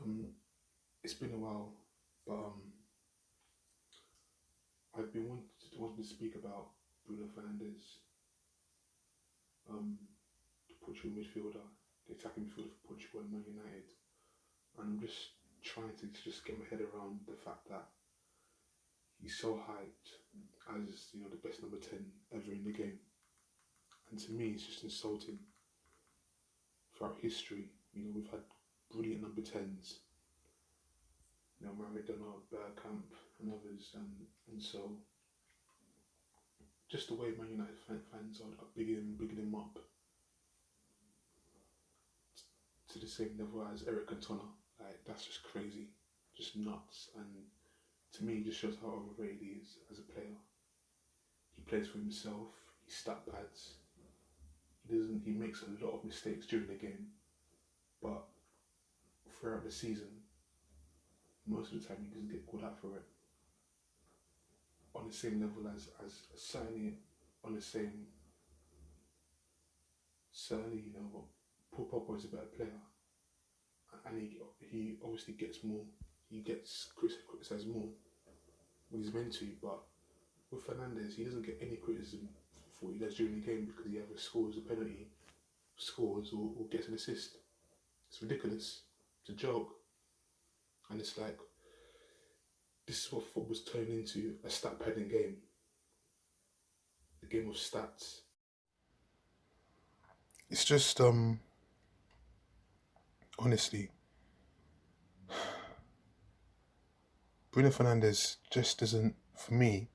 Um, it's been a while, but I've been wanting to speak about Bruno Fernandes, the Portugal midfielder, the attacking midfielder for Portugal and Man United, and I'm just trying to just get my head around the fact that he's so hyped as the best number 10 ever in the game, and to me it's just insulting. Throughout history, we've had brilliant number 10s, Maradona, Bergkamp, and others, and so just the way Man United fans are bigging him up to the same level as Eric Cantona. Like, that's just crazy, just nuts, and to me it just shows how overrated he is as a player. He plays for himself, he stat pads, he makes a lot of mistakes during the game, but throughout the season, most of the time he doesn't get called out for it. On the same level as certainly on the same, certainly, Paul Pogba is a better player, and he obviously gets more, he gets criticised more when he's meant to, but with Fernandes, he doesn't get any criticism for what he does during the game because he either scores a penalty, scores, or gets an assist. It's ridiculous. It's a joke. And it's like, this is what football's turned into, a stat padding game. A game of stats. It's just, honestly, Bruno Fernandes just doesn't, for me,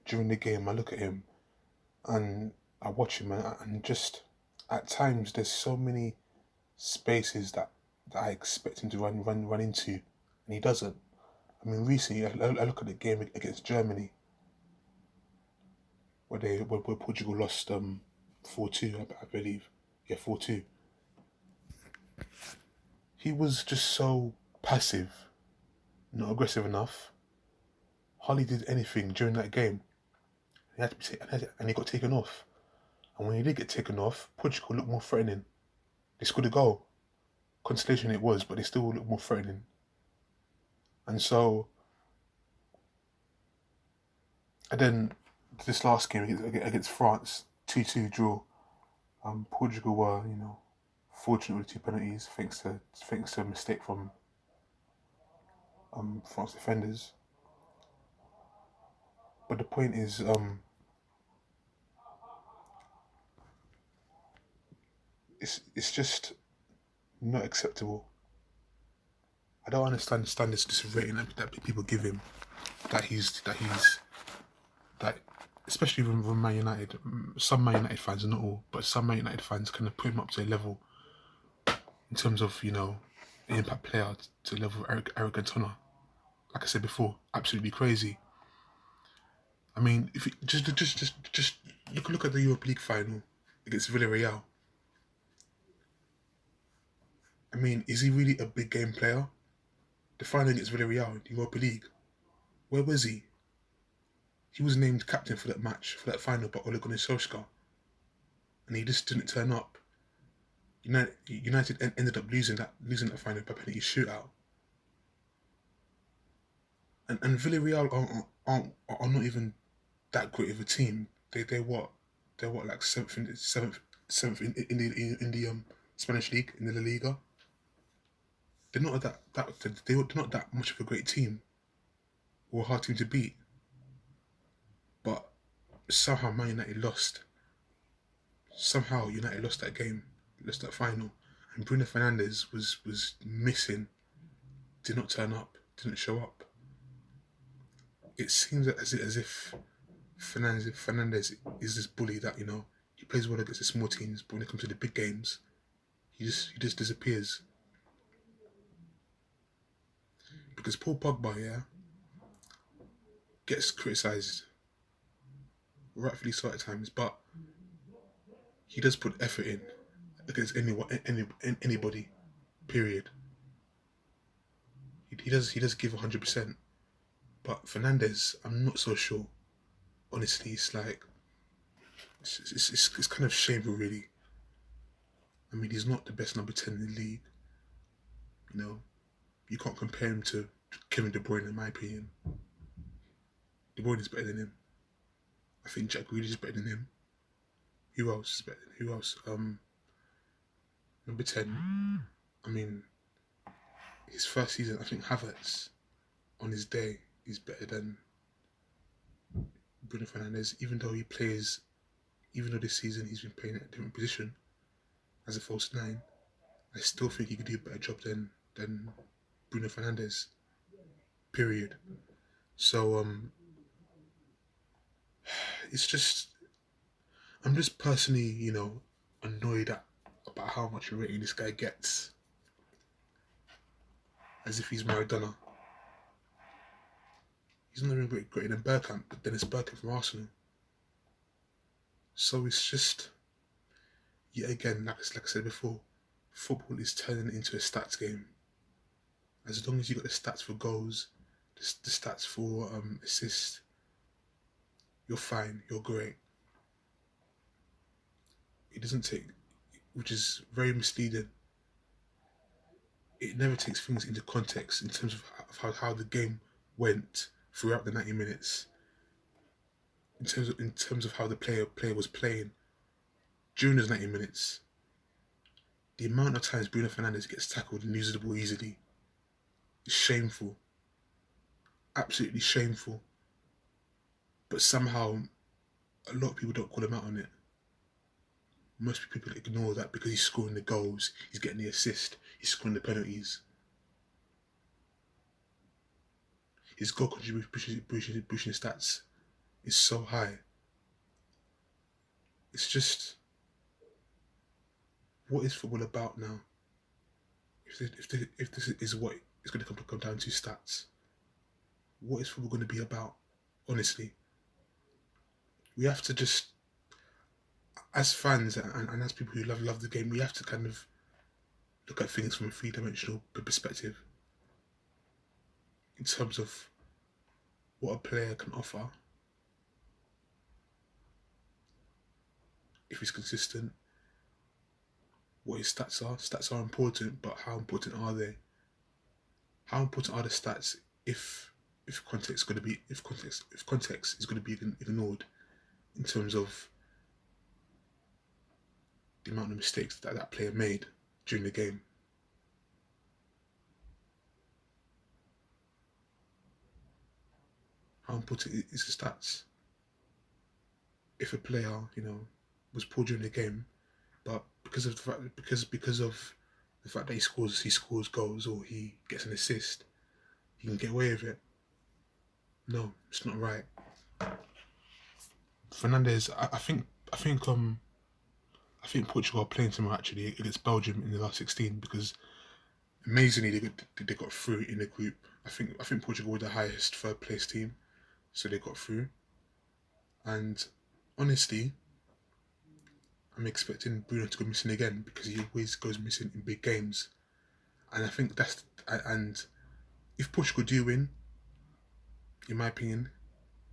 during the game, I look at him and I watch him, and just at times there's so many spaces that I expect him to run into, and he doesn't. I mean, recently I look at the game against Germany where Portugal lost 4-2, I believe. Yeah, 4-2. He was just so passive, not aggressive enough. Hardly did anything during that game. He had to be and he got taken off. And when he did get taken off, Portugal looked more threatening. They scored a goal. Consolation it was, but they still looked more threatening. And so, and then this last game against France, 2-2 draw. Portugal were, fortunate with 2 penalties thanks to a mistake from France defenders. But the point is, it's just not acceptable. I don't understand this rating that people give him. That especially from Man United. Some Man United fans, not all, but some Man United fans kind of put him up to a level in terms of an impact player to the level of Eric Cantona. Like I said before, absolutely crazy. I mean, if you just look at the Europa League final against Villarreal. I mean, is he really a big game player? The final against Villarreal in the Europa League, where was he? He was named captain for that match, for that final, by Ole Gunnar Solskjaer, and he just didn't turn up. United ended up losing that final by penalty shootout. And Villarreal are not even that great of a team. They're like seventh in the Spanish league, in the La Liga. They're not they're not that much of a great team or a hard team to beat. But somehow Man United lost. Somehow United lost that game, lost that final, and Bruno Fernandes was missing. Did not turn up. Didn't show up. It seems as if Fernandes is this bully that he plays well against the small teams, but when it comes to the big games, he just disappears. Because Paul Pogba, gets criticised, rightfully so at times, but he does put effort in against anybody. Period. He does give 100%. But Fernandes, I'm not so sure. Honestly, it's like it's kind of shameful, really. I mean, he's not the best number 10 in the league. you can't compare him to Kevin De Bruyne, in my opinion. De Bruyne is better than him. I think Jack Grealish is better than him. Who else is better? Who else? Number 10. I mean, his first season, I think Havertz on his day is better than Bruno Fernandes, even though this season he's been playing at a different position as a false 9. I still think he could do a better job than Bruno Fernandes. Period. So it's just, I'm just personally, annoyed about how much rating this guy gets, as if he's Maradona. He's not even greater than Bergkamp, but then it's Bergkamp from Arsenal. So it's just, yet again, like I said before, football is turning into a stats game. As long as you got the stats for goals, the stats for assists, you're fine, you're great. It doesn't take, which is very misleading. It never takes things into context in terms of how the game went throughout the 90 minutes. In terms of how the player was playing during those 90 minutes. The amount of times Bruno Fernandes gets tackled and loses the ball easily is shameful. Absolutely shameful. But somehow, a lot of people don't call him out on it. Most people ignore that because he's scoring the goals, he's getting the assist, he's scoring the penalties. His goal contribution stats is so high. It's just, what is football about now? If this is what it's going to come down to, stats, what is football going to be about? Honestly, we have to just, as fans and as people who love the game, we have to kind of look at things from a three-dimensional perspective in terms of what a player can offer if he's consistent, what his stats are. Stats are important, but how important are they? How important are the stats if context is going to be ignored in terms of the amount of mistakes that player made during the game? How important is the stats? If a player, was poor during the game, but because of the fact that he scores goals or he gets an assist, he can get away with it. No, it's not right. Fernandes, I think Portugal are playing tomorrow actually against Belgium in the last 16 because amazingly they got through in the group. I think Portugal were the highest third place team, so they got through. And honestly, I'm expecting Bruno to go missing again because he always goes missing in big games. And I think and if Portugal do win, in my opinion,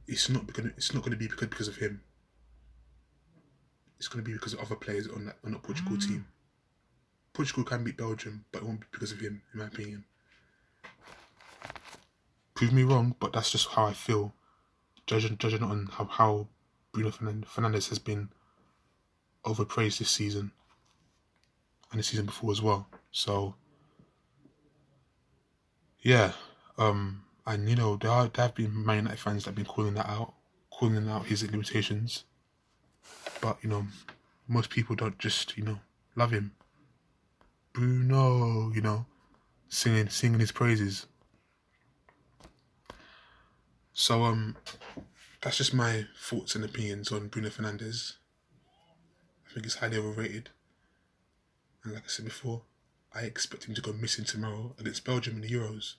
it's not going to be because of him. It's going to be because of other players on that Portugal team. Portugal can beat Belgium, but it won't be because of him, in my opinion. Prove me wrong, but that's just how I feel, judging on how Bruno Fernandes has been overpraised this season and the season before as well. So yeah, and there have been Man United fans that have been calling out his limitations, but most people don't just love him. Bruno, singing his praises. So that's just my thoughts and opinions on Bruno Fernandes. I think he's highly overrated. And like I said before, I expect him to go missing tomorrow against Belgium in the Euros.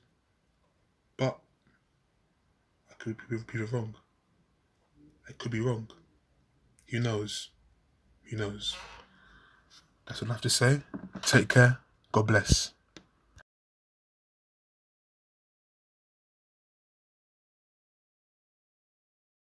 But I could be wrong. I could be wrong. Who knows? Who knows? That's all I have to say. Take care. God bless.